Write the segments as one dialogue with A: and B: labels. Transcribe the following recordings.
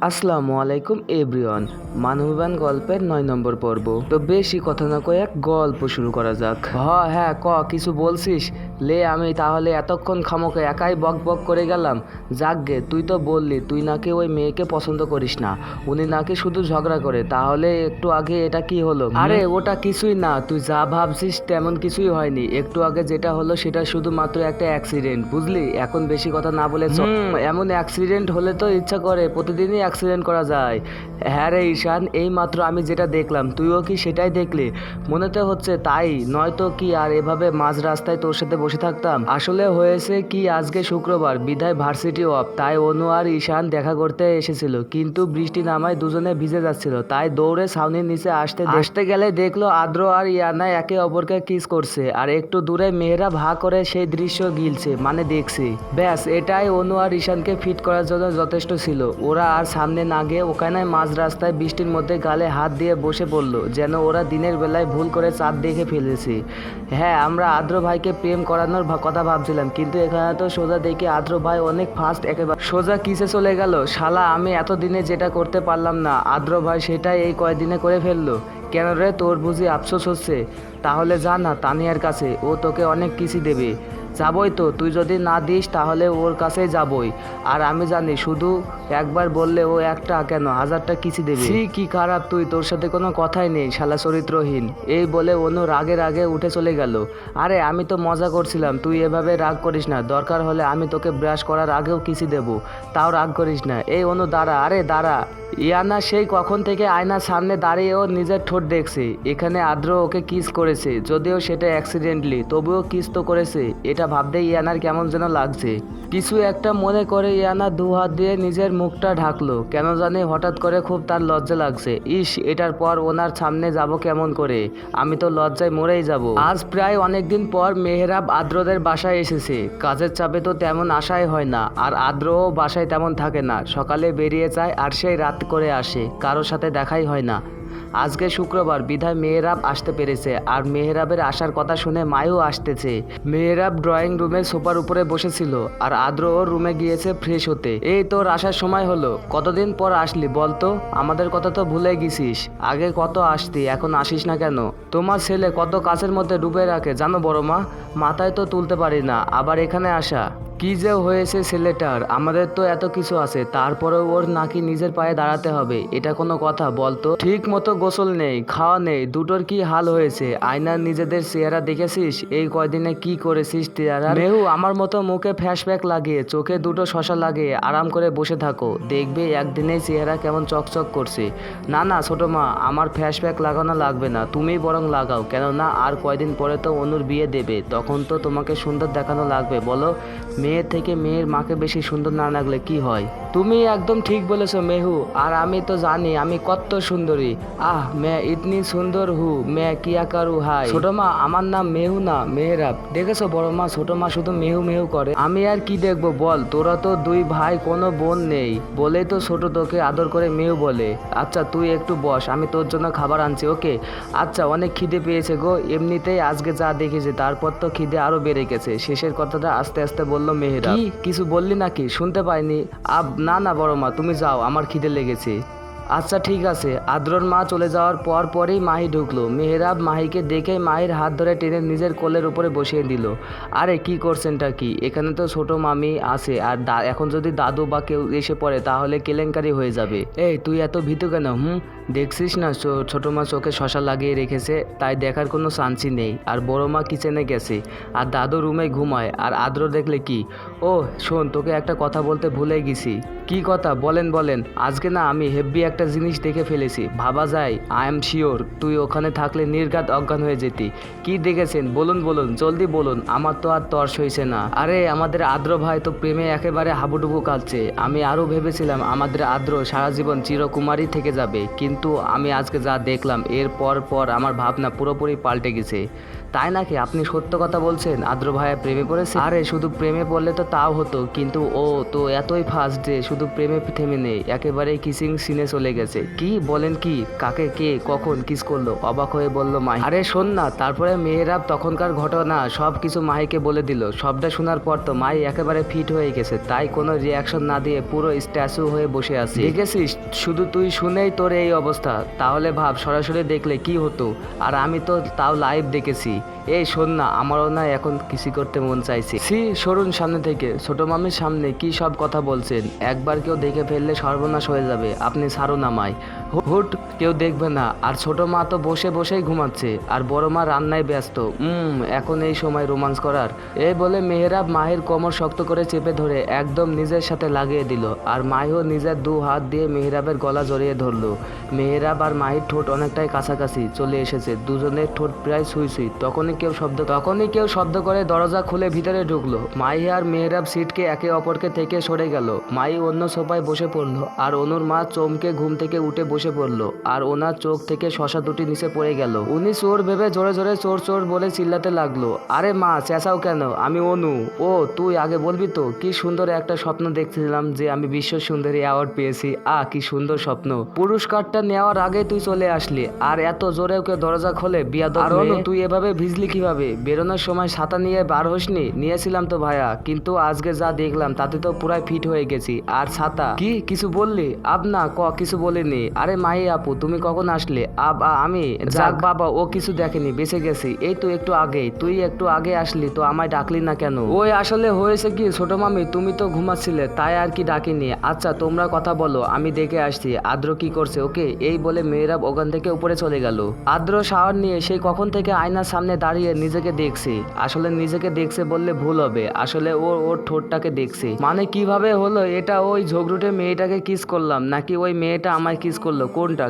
A: আসসালামু আলাইকুম এভরিওয়ান। মানবীবান গল্পের ৯ নম্বর পর্ব। তো বেশি কথা না কয়ে এক গল্প শুরু করা যাক। হ্যাঁ কিছু বলছিস? লে, আমি তাহলে এতক্ষণ খামোকে একাই বক বক করে গেলাম। যাকগে, তুই তো বললি তুই নাকি ওই মেয়েকে পছন্দ করিস না, উনি নাকি শুধু ঝগড়া করে। তাহলে একটু আগে এটা কি হলো? আরে ওটা কিছুই না, তুই যা ভাবছিস তেমন কিছুই হয়নি। একটু আগে যেটা হলো সেটা শুধুমাত্র একটা অ্যাক্সিডেন্ট, বুঝলি? এখন বেশি কথা না বলে চল। এমন অ্যাক্সিডেন্ট হলে তো ইচ্ছা করে প্রতিদিনই অ্যাক্সিডেন্ট করা যায়। হ্যাঁ রে ঈশান, এই মাত্র আমি যেটা দেখলাম তুইও কি সেটাই দেখলি? মনে তো হচ্ছে তাই, নয়তো কি আর এভাবে মাঝ রাস্তায় তোর সাথে বসে থাকতাম? আসলে হয়েছে কি, আজকে শুক্রবার, বিধায় ভার্সিটি অফ, তাই অনু আর ঈশান দেখা করতে এসেছিল, কিন্তু বৃষ্টি নামায় দুজনে ভিজে যাচ্ছিল, তাই দৌড়ে ছাউনির নিচে আসতে গেলে দেখলো আদ্র আর ইয়ানা একে অপরকে কিস করছে, আর একটু দূরে মেয়েরা ভা করে সেই দৃশ্য গিলছে, মানে দেখছে। ব্যাস, এটাই অনু আর ঈশানকে ফিট করার জন্য যথেষ্ট ছিল। ওরা আর সামনে না গিয়ে ওখানে মাঝ রাস্তায় বৃষ্টির মধ্যে গালে হাত দিয়ে বসে পড়লো, যেন ওরা দিনের বেলায় ভুল করে চাঁদ দেখে ফেলেছে। হ্যাঁ, আমরা আদ্র ভাইকে প্রেম করানোর কথা ভাবছিলাম, কিন্তু এখানে তো সোজা দেখি আদ্র ভাই অনেক ফাস্ট, একেবারে সোজা কিসে চলে গেল। শালা, আমি এতদিনে যেটা করতে পারলাম না আদ্র ভাই সেটাই এই কয়দিনে করে ফেললো। কেন রে, তোর বুঝি আফসোস হচ্ছে? তাহলে যা না তানিয়ার কাছে, ও তোকে অনেক কিছু দেবে। যাবই তো, তুই যদি না দিস তাহলে ওর কাছেই যাবই। আর আমি জানি শুধু একবার বললে ও একটা কেন 1000টা কিছু দেবে। কি খারাপ তুই, তোর সাথে কোনো কথাই নেই শালা চরিত্রহীন। এই বলে অনু রাগে উঠে চলে গেল। আরে আমি তো মজা করছিলাম, তুই এভাবে রাগ করিস না। দরকার হলে আমি তোকে ব্রাশ করার আগেও কিছু দেবো, তাও রাগ করিস না। এই অনু দাঁড়া, আরে দাঁড়া। ইয়ানা সেই কখন থেকে আয়নার সামনে দাঁড়িয়ে ও নিজের ঠোঁট দেখছে। এখানে আদ্র ওকে কিস করেছে, যদিও সেটা অ্যাক্সিডেন্টলি, তবুও কিস তো করেছে। এটা ভাবতে ইয়ানার কেমন যেন লাগছে। কিছু একটা মনে করে ইয়ানা দু হাত দিয়ে নিজের মুখটা ঢাকলো। কেন জানি হঠাৎ করে খুব তার লজ্জা লাগছে। ইস, এটার পর ওনার সামনে যাব কেমন করে? আমি তো লজ্জায় মরেই যাব। আজ প্রায় অনেকদিন পর মেহরাব আদ্রদের বাসায় এসেছে। কাজের চাপে তো তেমন আশাই হয় না, আর আদ্রও বাসায় তেমন থাকে না। সকালে বেরিয়ে যায় আর সেই রাত করে আসে, কারোর সাথে দেখাই হয় না। আজকে শুক্রবার, বিধায় মেহরাব আসতে পেরেছে, আর মেহরাবের আসার কথা শুনে মায়ও আসতেছে। মেহরাব ড্রয়িং রুমে সোফার উপরে বসেছিল, আর আদ্র ওর রুমে গিয়েছে ফ্রেশ হতে। এই তোর আসার সময় হলো, কতদিন পর আসলি বলতো? আমাদের কথা তো ভুলে গেছিস। আগে কত আসতি, এখন আসিস না কেন? তোমার ছেলে কত কাছের মধ্যে ডুবে রাখে জানো বড় মা, মাথায় তো তুলতে পারি না, আবার এখানে আসা। কি যে হয়েছে ছেলেটার? আমাদের তো এত কিছু আছে, তারপরেও ওর নাকি নিজের পায়ে দাঁড়াতে হবে, এটা কোনো কথা বলতো? ঠিক মতো গোসল নেই, খাওয়া নেই, দুটোর কি হাল হয়েছে? আয়নার নিজেদের চেহারা দেখেছিস? এই কয়দিনে কি করেছিস চেহারা? মেহু, আমার মতো মুখে ফ্যাশপ্যাক লাগিয়ে চোখে দুটো শশা লাগিয়ে আরাম করে বসে থাকো, দেখবে একদিনেই চেহারা কেমন চকচক করছে। না ছোট মা, আমার ফ্যাশপ্যাক লাগানো লাগবে না, তুমিই বরং লাগাও। কেননা আর কয়দিন পরে তো অনুর বিয়ে দেবে, তখন তো তোমাকে সুন্দর দেখানো লাগবে। বলো, মেয়ের থেকে মেয়ের মাকে বেশি সুন্দর না লাগলে কি হয়? তুমি একদম ঠিক বলেছো মেহু, আর আমি তো জানি আমি কত সুন্দরী। मैं इतनी সুন্দর হু, मैं কিয়া কারু হাই। ছোট মা, আমার নাম মেহু না মেহরাব। দেখেছো বড় মা, ছোট মা শুধু মেহু মেহু করে। আমি আর কি দেখবো বল, তোরা তো দুই ভাই, কোনো বোন নেই বলেই তো ছোট তোকে আদর করে মেহু বলে। আচ্ছা তুই একটু বস, আমি তোর জন্য খাবার আনছি, ওকে? আচ্ছা, অনেক খিদে পেয়েছে গো, এমনিতেই আজকে যা দেখেছি তারপর তো খিদে আরো বেড়ে গেছে। শেষের কথাটা আস্তে আস্তে বলল মেহরাব। কিছু বললি নাকি? শুনতে পাইনি। না বড় মা, তুমি যাও, আমার খিদে লেগেছে। আচ্ছা ঠিক আছে। আদ্রর মা চলে যাওয়ার পরেই মাহি ঢুকলো। মেহরাব মাহিকে দেখে মাহির হাত ধরে টেনে নিজের কোলের উপরে বসিয়ে দিল। আরে কি করছেনটা কি? এখানে তো ছোট মামি আছে, আর এখন যদি দাদু বা কেউ এসে পড়ে তাহলে কেলেঙ্কারি হয়ে যাবে। এই তুই এত ভীতু কেন? দেখছিস না ছোট মা চোখে শশা লাগিয়ে রেখেছে, তাই দেখার কোনো চান্সই নেই। আর বড় মা কিচেনে গেছে, আর দাদু রুমে ঘুমায়। আর আদ্র দেখলে কি? ও শোন, তোকে একটা কথা বলতে ভুলে গেছি। কি কথা? বলেন। আজকে না আমি হেভি একটা জিনিস দেখে ফেলেছি। ভাবা যায়, আই এম শিওর তুই ওখানে থাকলে নির্ঘাত অজ্ঞান হয়ে যেতি। কি দেখেছেন বলুন, জলদি বলুন, আমার তো আর তর্স হয়েছে না। আরে আমাদের আদ্র ভাই তো প্রেমে একেবারে হাবুডুবু কাঁদছে। আমি আরও ভেবেছিলাম আমাদের আদ্র সারা জীবন চিরকুমারী থেকে যাবে, কিন্তু আমি আজকে যা দেখলাম এর পর আমার ভাবনা পুরোপুরি পাল্টে গেছে। তাই নাকি? আপনি সত্য কথা বলছেন? আদ্র ভাইয়া প্রেমে পড়েছে? আরে শুধু প্রেমে পড়লে তো তাও হতো, কিন্তু ও তো এতই ফাস্ট যে শুধু প্রেমে থেমে নেই, একেবারে কিসিং সিনে চলে গেছে। কি বলেন? কি? কাকে, কে, কখন কিস করলো? অবাক হয়ে বলল মাহি। আরে শোন না। তারপরে মেহেরাব তখনকার ঘটনা সব কিছু মাহিকে বলে দিল। সবটা শোনার পর তো মাহি একেবারে ফিট হয়ে গেছে, তাই কোনো রিয়াকশন না দিয়ে পুরো স্ট্যাচু হয়ে বসে আছে। দেখেছিস, শুধু তুই শুনেই তোর এই অবস্থা। তাহলে ভাব সরাসরি দেখলে কি হতো। আর আমি তো তাও লাইভ দেখেছি। এই শোন না, আমারও না এখন কিছু করতে মন চাইছে। সি সরুন সামনে থেকে। ছোট মামির সামনে কি সব কথা বলছেন? একবার কেউ দেখে ফেললে সর্বনাশ হয়ে যাবে। আপনি ছাড়ুন আমায়। হুট কেউ দেখবে না। আর ছোট মা তো বসে বসেই ঘুমাচ্ছে, আর বড় মা রান্নায় ব্যস্ত। এখন এই সময় রোমান্স করার? এই বলে মেহেরাব মাহির কোমর শক্ত করে চেপে ধরে একদম নিজের সাথে লাগিয়ে দিল। আর মাহিও নিজের দু হাত দিয়ে মেহেরাবের গলা জড়িয়ে ধরলো। মেহেরাব আর মাহির ঠোঁট অনেকটাই কাছাকাছি চলে এসেছে, দুজনের ঠোঁট প্রায় ছুঁই ছুঁই। তখনই কেউ শব্দ করে দরজা খুলে ভিতরে ঢুকলো। মাহি আর মেহেরাব সিটকে একে অপরকে থেকে সরে গেল। মাহি অন্য সোফায় বসে পড়লো, আর অনুর মা চমকে ঘুম থেকে উঠে বসে পড়লো। আর ওনার চোখ থেকে শশা দুটি নিচে পড়ে গেল। উনি চোর ভেবে জোরে জোরে চোর চোর বলে চিল্লাতে লাগলো। আরে মা, চেঁচাও কেন? আমি অনু। ও তুই আগে বলবি তো? কি সুন্দর একটা স্বপ্ন দেখছিলাম যে আমি বিশ্ব সুন্দরী অ্যাওয়ার্ড পেয়েছি। কি সুন্দর স্বপ্ন। পুরস্কারটা নেওয়ার আগে তুই চলে আসলি, আর এত জোরে ওকে দরজা খোলে বিয়াদব মেয়ে। তুই এভাবে ভিজলি কিভাবে? বেরোনোর সময় ছাতা নিয়ে বার হসনি? নিয়েছিলাম তো ভাইয়া, কিন্তু আজকে যা দেখলাম তাতে তো পুরাই ফিট হয়ে গেছি। আর ছাতা কি? কিছু বললি? না কিছু বলিনি। আরে মাহি আপু, তুমি কখন আসলে? আমি? যাক বাবা, ও কিছু দেখেনি, বেঁচে গেছি। এই তো একটু আগেই। তুই একটু আগে আসলি তো আমায় ডাকলি না কেন? ওই আসলে হয়েছে কি ছোট মামি, তুমি তো ঘুমাচ্ছিলে, তাই আর কি ডাকিনি। আচ্ছা তোমরা কথা বলো, আমি দেখে আসছি আদ্র কি করছে। ওকে। এই বলে মেহেরাব ওখান থেকে উপরে চলে গেল। আদ্র শাওয়ার নিয়ে সেই কখন থেকে আয়নার সামনে দাঁড়িয়ে নিজেকে দেখছে। আসলে নিজেকে দেখছে বললে ভুল হবে, আসলে ওর ঠোঁটটাকে দেখছে। মানে কিভাবে হলো এটা? ওই ঝগড়ুটে মেয়েটাকে কিস করলাম, নাকি ওই মেয়েটা আমায় কিস করলো? কোনটা?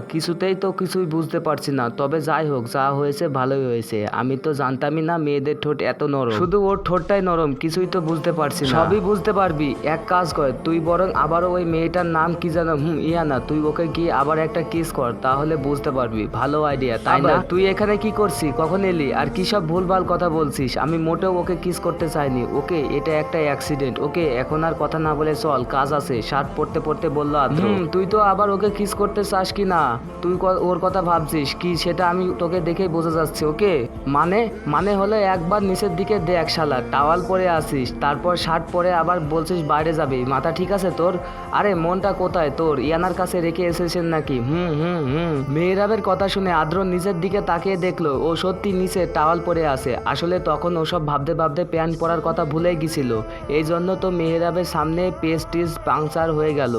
A: কিছুই বুঝতে পারছি না। তবে যাই হোক, যা হয়েছে ভালোই হয়েছে। আমি তো জানতামই না মেয়েদের ঠোঁট এত নরম। শুধু ওর ঠোঁটটাই নরম, কিছুই তো বুঝতে পারছি না। সবই বুঝতে পারবি। এক কাজ কর, তুই বরং আবারও ওই মেয়েটার নাম কি জানো? ইয়ানা। তুই ওকে গিয়ে আবার একটা কিস কর, তাহলে বুঝতে পারবি। ভালো আইডিয়া, তাই না? তুই এখানে কি করছিস? কখন এলি? আর কি সব ভুলভাল কথা বলছিস? আমি মোটেও ওকে কিস করতে চাইনি। ওকে, এটা একটা অ্যাক্সিডেন্ট। ওকে, এখন আর কথা না বলে চল, কাজ আছে। শার্ট পরতে পরতে বললো আদ্র। তুই তো আবার ওকে কিস করতে চাস কি না? তুই ওর কথা ভাবছিস কি সেটা আমি তোকে দেখেই বোঝা যাচ্ছে। ওকে মানে হলো একবার নিচের দিকে দেখ শালা, টাওয়াল পরে আসিস, তারপর শার্ট পরে আবার বলছিস বাইরে যাবি। মাথা ঠিক আছে তোর? আরে মনটা কোথায় তোর? ইয়ানার কাছে রেখে এসেছেন নাকি? মেহেরাবের কথা শুনে আদ্র নিচের দিকে তাকিয়ে দেখলো ও সত্যি নিচে টাওয়াল পরে আছে। আসলে তখন ওসব ভাবতে ভাবতে প্যান্ট পরার কথা ভুলেই গেছিল। এই জন্য তো মেহেরাবের সামনে পেস্টিজ পাংচার হয়ে গেল।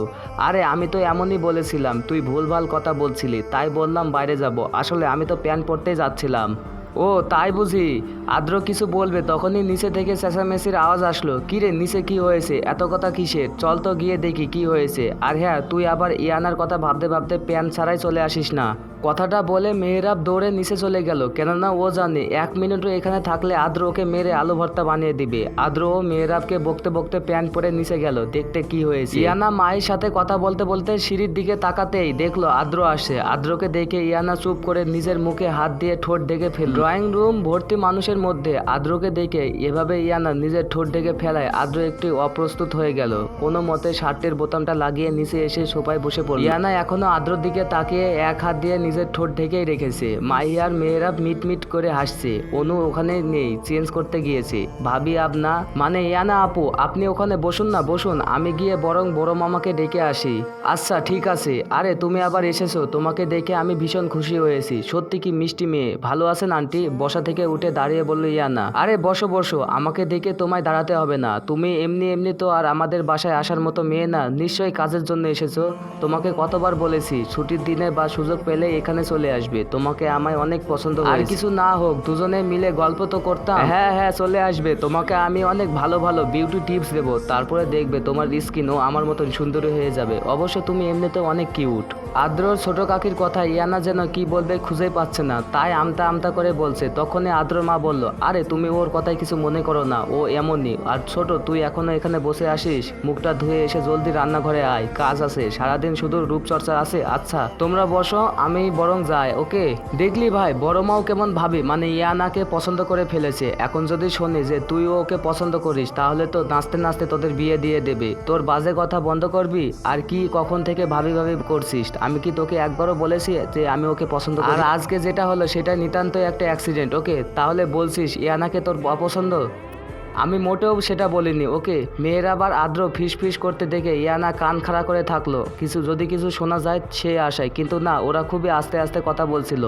A: আরে আমি তো এমনই বলেছিলাম, তুই ভুলভাল কথা বলছিলি, তাই বললাম বাইরে যাব। আসলে আমি তো প্যান্ট পরতেই যাচ্ছিলাম। ও তাই বুঝি? আদ্র কিছু বলবে তখনই নিচে থেকে চেঁচামেচির আওয়াজ আসলো। কিরে, নিচে কি হয়েছে? এত কথা কিসের? চল তো গিয়ে দেখি কি হয়েছে। আর হ্যাঁ, তুই আবার ইয়ানার কথা ভাবতে ভাবতে প্যান্ট ছাড়াই চলে আসিস না। কথাটা বলে মেহেরাব দৌড়ে নিচে চলে গেল, কেননা ও জানে 1 মিনিটও এখানে থাকলে আদ্র ওকে মেরে আলু ভর্তা বানিয়ে দিবে। আদ্র ও মেহেরাবকে বকতে বকতে প্যান্ট পরে নিচে গেল দেখতে কি হয়েছে। ইয়ানা মায়ের সাথে কথা বলতে বলতে সিঁড়ির দিকে তাকাতেই দেখলো আদ্র আসে। আদ্রকে দেখে ইয়ানা চুপ করে নিজের মুখে হাত দিয়ে ঠোঁট ঢেকে ফেলল। ড্রয়িং রুম ভর্তি মানুষের মধ্যে আদ্রকে দেখে এভাবে ইয়ানা নিজের ঠোঁট ঢেকে ফেলায় আদ্র একটু অপ্রস্তুত হয়ে গেল। কোনো মতে শার্টের বোতামটা লাগিয়ে নিচে এসে সোফায় বসে পড়ল। ইয়ানা এখনো আদ্রর দিকে তাকিয়ে এক হাত দিয়ে নিজের ঠোঁট ঢেকেই রেখেছে। মাহি আর মেহেরাব মিট করে হাসছে। অনু ওখানে নেই, চেঞ্জ করতে গিয়েছে। ভাবি আপনা মানে ইয়ানা আপু, আপনি ওখানে বসুন না, বসুন। আমি গিয়ে বরং বড় মামাকে ডেকে আসি। আচ্ছা ঠিক আছে। আরে তুমি আবার এসেছো, তোমাকে দেখে আমি ভীষণ খুশি হয়েছি। সত্যি কি মিষ্টি মেয়ে। ভালো আছেন আন্টি? বসা থেকে উঠে দাঁড়িয়ে বলল ইয়ানা। আরে বসো বসো, আমাকে দেখে তোমায় দাঁড়াতে হবে না। তুমি এমনি তো আর আমাদের বাসায় আসার মতো মেয়ে না, নিশ্চয়ই কাজের জন্য এসেছো। তোমাকে কতবার বলেছি ছুটির দিনে বা সুযোগ পেলে এখানে চলে আসবে। তোমাকে আমায় অনেক পছন্দ হয়েছে। আর কিছু না হোক, দুজনে মিলে গল্প তো করতাম। হ্যাঁ চলে আসবে। তোমাকে আমি অনেক ভালো ভালো বিউটি টিপস দেবো, তারপরে দেখবে তোমার স্কিনও আমার মতন সুন্দরী হয়ে যাবে। অবশ্য তুমি এমনিতেও অনেক কিউট। আদ্রর ছোট কাকির কথা ইয়ানা যেন কি বলবে খুঁজে পাচ্ছে না, তাই আমতা করে বলছে। তখনই আদ্রর মা বলল, আরে তুমি ওর কথায় কিছু মনে করো না, ও এমনই। আর ছোট, তুই এখনো এখানে বসে আসিস? মুখটা ধুয়ে এসে জলদি রান্নাঘরে আয়, কাজ আছে। সারাদিন শুধু রূপচর্চা আছে। আচ্ছা তোমরা বসো, আমি বরং যাই। ওকে, দেখলি ভাই বড় মাও কেমন ভাবি, মানে ইয়ানাকে পছন্দ করে ফেলেছে। এখন যদি শুনি যে তুইও ওকে পছন্দ করিস তাহলে তো নাচতে নাচতে তোদের বিয়ে দিয়ে দেবে। তোর বাজে কথা বন্ধ করবি। আর কি কখন থেকে ভাবি ভাবি করছিস? আমি কি তোকে একবারও বলেছি যে আমি ওকে পছন্দ করি? আর আজকে যেটা হলো সেটা নিতান্তই একটা অ্যাক্সিডেন্ট। ওকে, তাহলে বলছিস ইয়ানাকে তোর অপছন্দ? আমি মোটেও সেটা বলিনি। ওকে, মেয়েরাব আর আদ্র ফিস ফিস করতে দেখে ইয়ানা কান খাড়া করে থাকলো, যদি কিছু শোনা যায় সে আশায়। কিন্তু না, ওরা খুবই আস্তে আস্তে কথা বলছিল।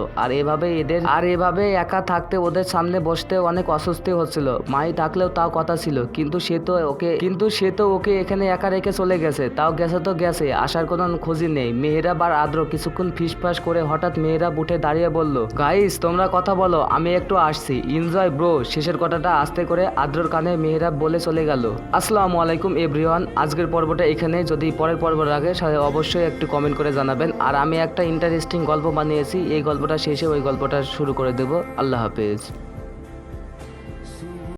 A: আর এভাবে একা থাকতে ওদের সামনে বসতে অনেক অস্বস্তি হচ্ছিল। মাই থাকলেও তাও কথা ছিল, কিন্তু সে তো ওকে এখানে একা রেখে চলে গেছে। তাও গেছে তো গেছে, আসার কোনো খোঁজই নেই। মেহেরাব আর আদ্র কিছুক্ষণ ফিসফাস করে হঠাৎ মেহেরাব উঠে দাঁড়িয়ে বলল, গাইস তোমরা কথা বলো, আমি একটু আসছি। Enjoy bro. শেষের কথাটা আস্তে করে আদ্রর কানে মেহেরাব বলে চলে গেল। আসসালামু আলাইকুম এভরিওয়ান। আজকের পর্বটা এখানে। যদি পরের পর্ব লাগে অবশ্যই একটু কমেন্ট করে জানাবেন। আর আমি একটা ইন্টারেস্টিং গল্প বানিয়েছি, এই গল্পটা শেষে ওই গল্পটা শুরু করে দেব। আল্লাহ হাফেজ।